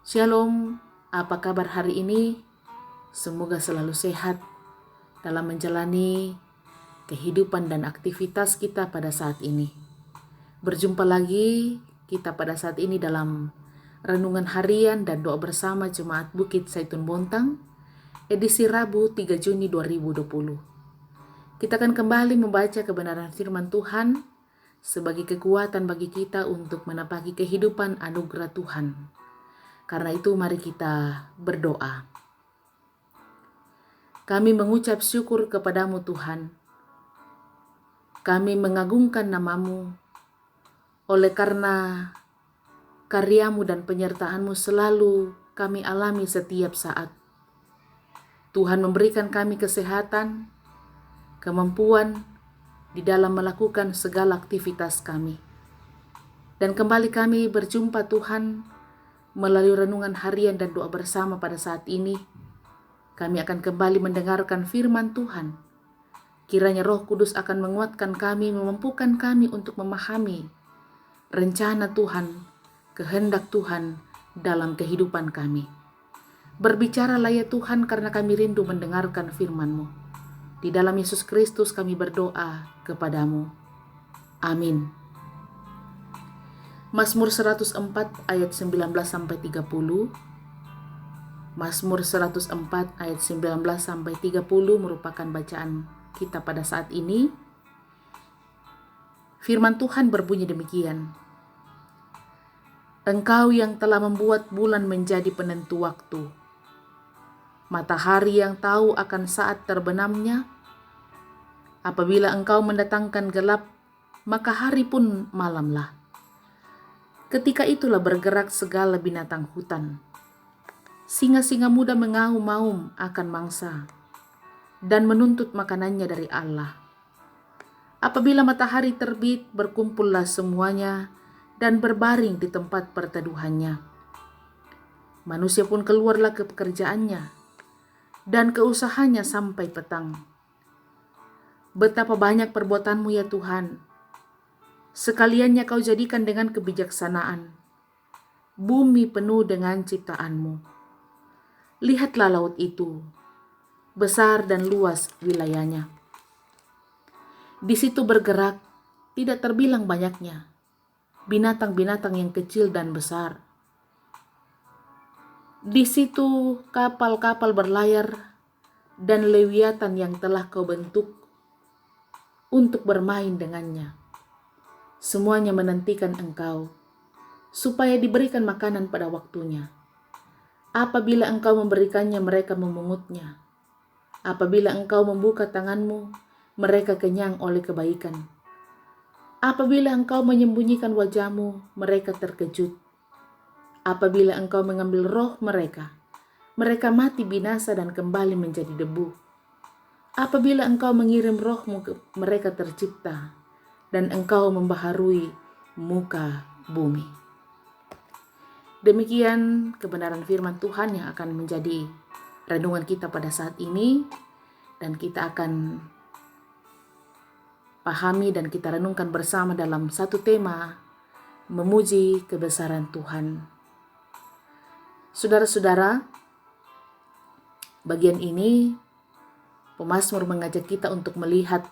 Shalom, apa kabar hari ini? Semoga selalu sehat dalam menjalani kehidupan dan aktivitas kita pada saat ini. Berjumpa lagi kita pada saat ini dalam renungan harian dan doa bersama Jemaat Bukit Zaitun Bontang, edisi Rabu 3 Juni 2020. Kita akan kembali membaca kebenaran firman Tuhan sebagai kekuatan bagi kita untuk menapaki kehidupan anugerah Tuhan. Karena itu mari kita berdoa. Kami mengucap syukur kepadamu Tuhan. Kami mengagungkan namamu oleh karena karyamu dan penyertaanmu selalu kami alami setiap saat. Tuhan memberikan kami kesehatan, kemampuan di dalam melakukan segala aktivitas kami. Dan kembali kami berjumpa Tuhan melalui renungan harian dan doa bersama pada saat ini. Kami akan kembali mendengarkan firman Tuhan. Kiranya Roh Kudus akan menguatkan kami, memampukan kami untuk memahami rencana Tuhan, kehendak Tuhan dalam kehidupan kami. Berbicaralah ya Tuhan, karena kami rindu mendengarkan firman-Mu. Di dalam Yesus Kristus kami berdoa kepadamu. Amin. Mazmur 104 ayat 19-30. Mazmur 104 ayat 19-30 merupakan bacaan kita pada saat ini. Firman Tuhan berbunyi demikian. Engkau yang telah membuat bulan menjadi penentu waktu, matahari yang tahu akan saat terbenamnya. Apabila engkau mendatangkan gelap, maka hari pun malamlah. Ketika itulah bergerak segala binatang hutan. Singa-singa muda mengaum-ngaum akan mangsa dan menuntut makanannya dari Allah. Apabila matahari terbit, berkumpullah semuanya dan berbaring di tempat perteduhannya. Manusia pun keluarlah ke pekerjaannya dan ke usahanya sampai petang. Betapa banyak perbuatanmu ya Tuhan. Sekaliannya kau jadikan dengan kebijaksanaan. Bumi penuh dengan ciptaanmu. Lihatlah laut itu, besar dan luas wilayahnya. Di situ bergerak, tidak terbilang banyaknya, binatang-binatang yang kecil dan besar. Di situ kapal-kapal berlayar dan lewiatan yang telah kau bentuk untuk bermain dengannya. Semuanya menantikan engkau, supaya diberikan makanan pada waktunya. Apabila engkau memberikannya, mereka memungutnya. Apabila engkau membuka tanganmu, mereka kenyang oleh kebaikan. Apabila engkau menyembunyikan wajahmu, mereka terkejut. Apabila engkau mengambil roh mereka, mereka mati binasa dan kembali menjadi debu. Apabila engkau mengirim rohmu, mereka tercipta, dan engkau membaharui muka bumi. Demikian kebenaran firman Tuhan yang akan menjadi renungan kita pada saat ini, dan kita akan pahami dan kita renungkan bersama dalam satu tema, memuji kebesaran Tuhan. Saudara-saudara, bagian ini pemazmur mengajak kita untuk melihat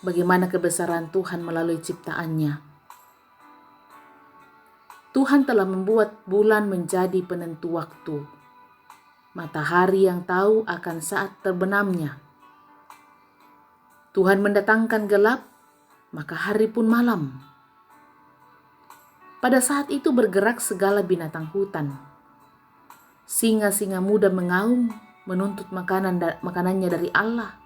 bagaimana kebesaran Tuhan melalui ciptaannya. Tuhan telah membuat bulan menjadi penentu waktu, matahari yang tahu akan saat terbenamnya. Tuhan mendatangkan gelap, maka hari pun malam. Pada saat itu bergerak segala binatang hutan. Singa-singa muda mengaum, menuntut makanannya dari Allah.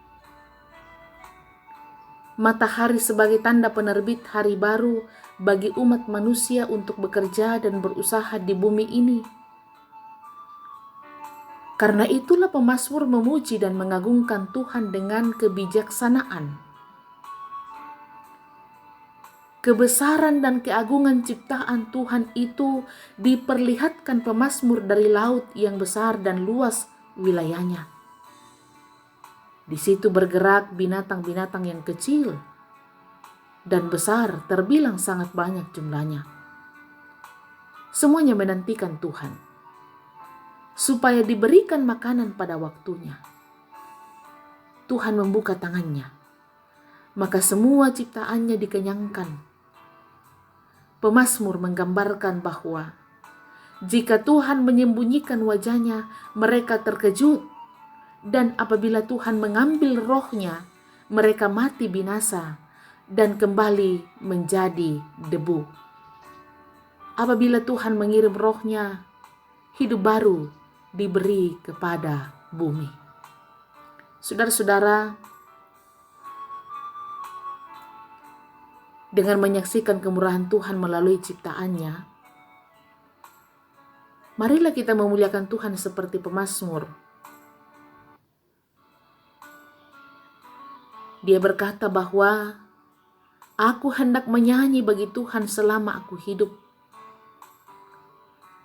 Matahari sebagai tanda penerbit hari baru bagi umat manusia untuk bekerja dan berusaha di bumi ini. Karena itulah pemazmur memuji dan mengagungkan Tuhan dengan kebijaksanaan. Kebesaran dan keagungan ciptaan Tuhan itu diperlihatkan pemazmur dari laut yang besar dan luas wilayahnya. Di situ bergerak binatang-binatang yang kecil dan besar, terbilang sangat banyak jumlahnya. semuanya menantikan Tuhan, supaya diberikan makanan pada waktunya. Tuhan membuka tangannya, maka semua ciptaannya dikenyangkan. Pemazmur menggambarkan bahwa jika Tuhan menyembunyikan wajahnya, mereka terkejut. Dan apabila Tuhan mengambil rohnya, mereka mati binasa dan kembali menjadi debu. Apabila Tuhan mengirim rohnya, hidup baru diberi kepada bumi. Saudara-saudara, dengan menyaksikan kemurahan Tuhan melalui ciptaannya, marilah kita memuliakan Tuhan seperti pemazmur. Dia berkata bahwa aku hendak menyanyi bagi Tuhan selama aku hidup.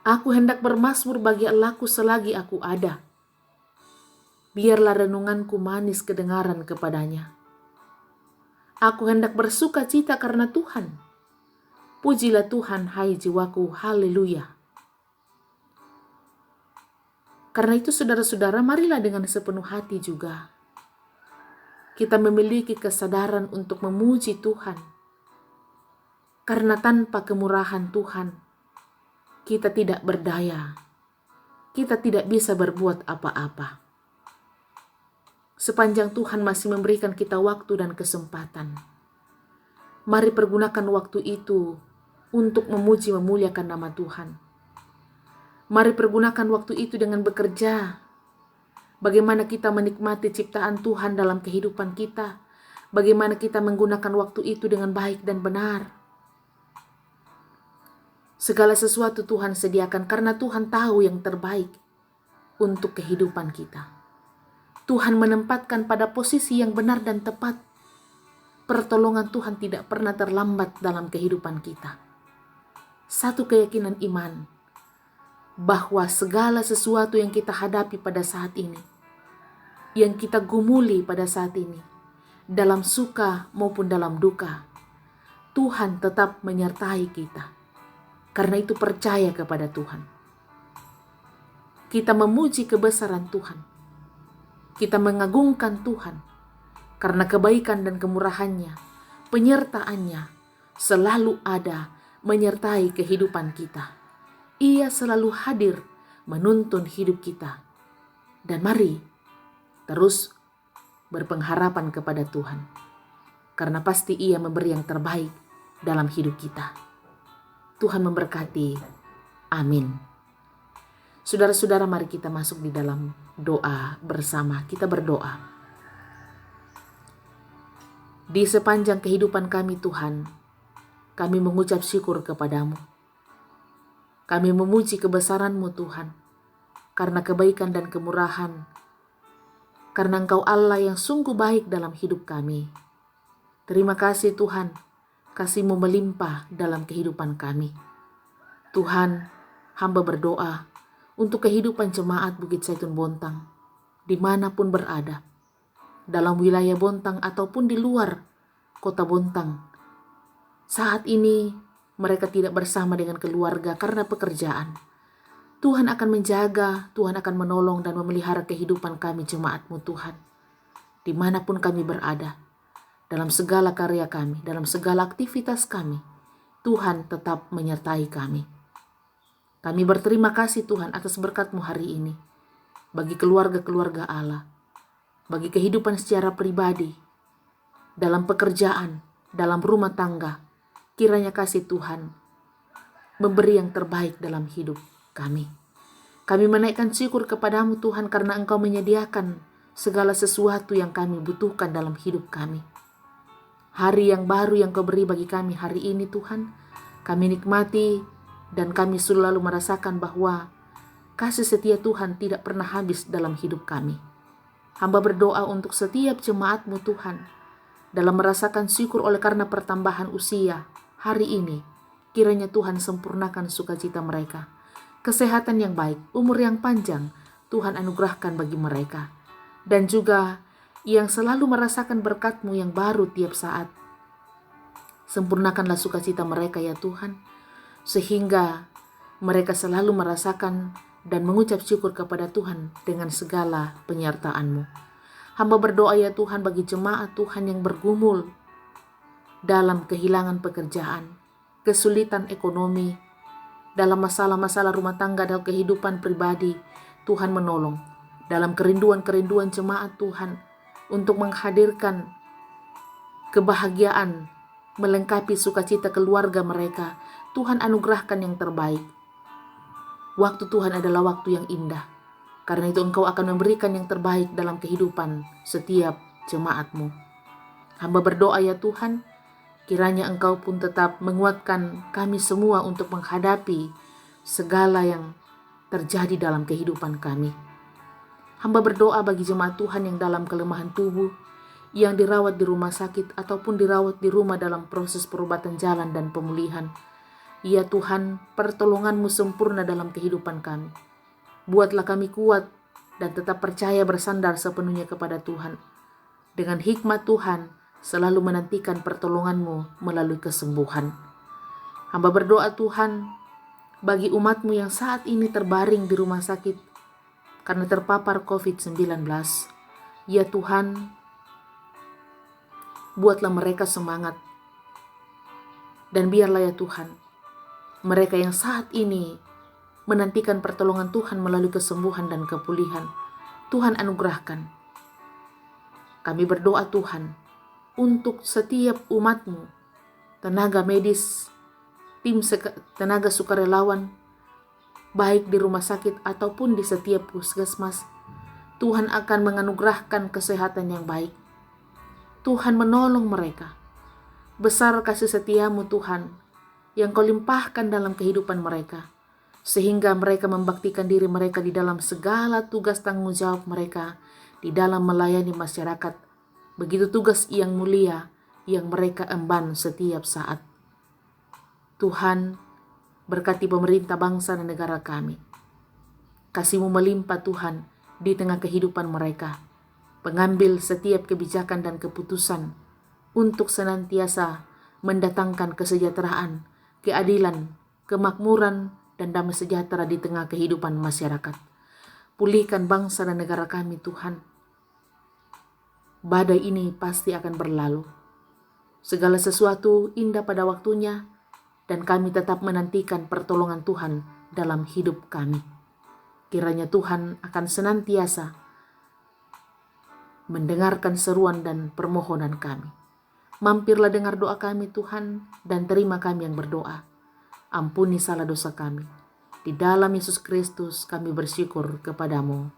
Aku hendak bermazmur bagi Allahku selagi aku ada. Biarlah renunganku manis kedengaran kepadanya. Aku hendak bersuka cita karena Tuhan. Pujilah Tuhan, hai jiwaku, haleluya. Karena itu saudara-saudara, marilah dengan sepenuh hati juga kita memiliki kesadaran untuk memuji Tuhan. Karena tanpa kemurahan Tuhan, kita tidak berdaya. Kita tidak bisa berbuat apa-apa. Sepanjang Tuhan masih memberikan kita waktu dan kesempatan, mari pergunakan waktu itu untuk memuji memuliakan nama Tuhan. Mari pergunakan waktu itu dengan bekerja. Bagaimana kita menikmati ciptaan Tuhan dalam kehidupan kita. Bagaimana kita menggunakan waktu itu dengan baik dan benar. Segala sesuatu Tuhan sediakan karena Tuhan tahu yang terbaik untuk kehidupan kita. Tuhan menempatkan pada posisi yang benar dan tepat. Pertolongan Tuhan tidak pernah terlambat dalam kehidupan kita. Satu keyakinan iman, bahwa segala sesuatu yang kita hadapi pada saat ini, yang kita gumuli pada saat ini, dalam suka maupun dalam duka, Tuhan tetap menyertai kita. Karena itu percaya kepada Tuhan. Kita memuji kebesaran Tuhan. Kita mengagungkan Tuhan. Karena kebaikan dan kemurahannya, penyertaannya selalu ada menyertai kehidupan kita. Ia selalu hadir menuntun hidup kita. Dan mari terus berpengharapan kepada Tuhan. Karena pasti Ia memberi yang terbaik dalam hidup kita. Tuhan memberkati. Amin. Saudara-saudara, mari kita masuk di dalam doa bersama. Kita berdoa. Di sepanjang kehidupan kami Tuhan, kami mengucap syukur kepadamu. Kami memuji kebesaran-Mu Tuhan, karena kebaikan dan kemurahan, karena Engkau Allah yang sungguh baik dalam hidup kami. Terima kasih Tuhan, kasih-Mu melimpah dalam kehidupan kami. Tuhan, hamba berdoa untuk kehidupan jemaat Bukit Zaitun Bontang, dimanapun berada, dalam wilayah Bontang ataupun di luar kota Bontang. Saat ini mereka tidak bersama dengan keluarga karena pekerjaan. Tuhan akan menjaga, Tuhan akan menolong dan memelihara kehidupan kami jemaat-Mu Tuhan. Dimanapun kami berada, dalam segala karya kami, dalam segala aktivitas kami, Tuhan tetap menyertai kami. Kami berterima kasih Tuhan atas berkat-Mu hari ini, bagi keluarga-keluarga Allah, bagi kehidupan secara pribadi, dalam pekerjaan, dalam rumah tangga. Kiranya kasih Tuhan memberi yang terbaik dalam hidup kami. Kami menaikkan syukur kepadamu Tuhan karena Engkau menyediakan segala sesuatu yang kami butuhkan dalam hidup kami. Hari yang baru yang Kau beri bagi kami hari ini Tuhan, kami nikmati dan kami selalu merasakan bahwa kasih setia Tuhan tidak pernah habis dalam hidup kami. Hamba berdoa untuk setiap jemaat-Mu Tuhan, dalam merasakan syukur oleh karena pertambahan usia hari ini, kiranya Tuhan sempurnakan sukacita mereka. Kesehatan yang baik, umur yang panjang, Tuhan anugerahkan bagi mereka. Dan juga yang selalu merasakan berkat-Mu yang baru tiap saat. Sempurnakanlah sukacita mereka ya Tuhan, sehingga mereka selalu merasakan dan mengucap syukur kepada Tuhan dengan segala penyertaan-Mu. Hamba berdoa ya Tuhan bagi jemaat Tuhan yang bergumul dalam kehilangan pekerjaan, kesulitan ekonomi, dalam masalah-masalah rumah tangga dan kehidupan pribadi. Tuhan menolong dalam kerinduan-kerinduan jemaat Tuhan untuk menghadirkan kebahagiaan, melengkapi sukacita keluarga mereka. Tuhan anugerahkan yang terbaik. Waktu Tuhan adalah waktu yang indah. Karena itu Engkau akan memberikan yang terbaik dalam kehidupan setiap jemaat-Mu. Hamba berdoa ya Tuhan, kiranya Engkau pun tetap menguatkan kami semua untuk menghadapi segala yang terjadi dalam kehidupan kami. Hamba berdoa bagi jemaat Tuhan yang dalam kelemahan tubuh, yang dirawat di rumah sakit ataupun dirawat di rumah dalam proses perobatan jalan dan pemulihan. Ya Tuhan, pertolongan-Mu sempurna dalam kehidupan kami. Buatlah kami kuat dan tetap percaya bersandar sepenuhnya kepada Tuhan. Dengan hikmat Tuhan, selalu menantikan pertolongan-Mu melalui kesembuhan. Hamba berdoa Tuhan, bagi umat-Mu yang saat ini terbaring di rumah sakit karena terpapar COVID-19. Ya Tuhan, buatlah mereka semangat. Dan biarlah ya Tuhan, mereka yang saat ini menantikan pertolongan Tuhan melalui kesembuhan dan kepulihan, Tuhan anugerahkan. Kami berdoa Tuhan, untuk setiap umat-Mu, tenaga medis, tenaga sukarelawan, baik di rumah sakit ataupun di setiap puskesmas, Tuhan akan menganugerahkan kesehatan yang baik. Tuhan menolong mereka. Besar kasih setia-Mu Tuhan, yang Kau limpahkan dalam kehidupan mereka, sehingga mereka membaktikan diri mereka di dalam segala tugas tanggung jawab mereka, di dalam melayani masyarakat. Begitu tugas yang mulia yang mereka emban setiap saat. Tuhan, berkati pemerintah bangsa dan negara kami. Kasih-Mu melimpah Tuhan di tengah kehidupan mereka. Pengambil setiap kebijakan dan keputusan untuk senantiasa mendatangkan kesejahteraan, keadilan, kemakmuran, dan damai sejahtera di tengah kehidupan masyarakat. Pulihkan bangsa dan negara kami Tuhan. Badai ini pasti akan berlalu. Segala sesuatu indah pada waktunya, dan kami tetap menantikan pertolongan Tuhan dalam hidup kami. Kiranya Tuhan akan senantiasa mendengarkan seruan dan permohonan kami. Mampirlah dengar doa kami Tuhan, dan terima kami yang berdoa. Ampuni salah dosa kami. Di dalam Yesus Kristus kami bersyukur kepadamu.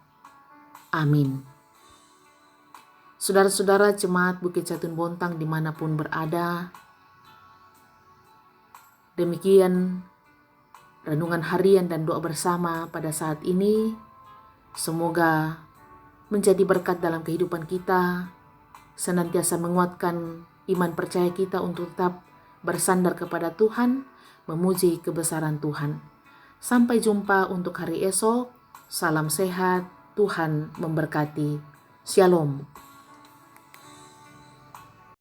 Amin. Saudara-saudara jemaat Bukit Jatun Bontang dimanapun berada, demikian renungan harian dan doa bersama pada saat ini. Semoga menjadi berkat dalam kehidupan kita, senantiasa menguatkan iman percaya kita untuk tetap bersandar kepada Tuhan, memuji kebesaran Tuhan. Sampai jumpa untuk hari esok. Salam sehat, Tuhan memberkati. Shalom.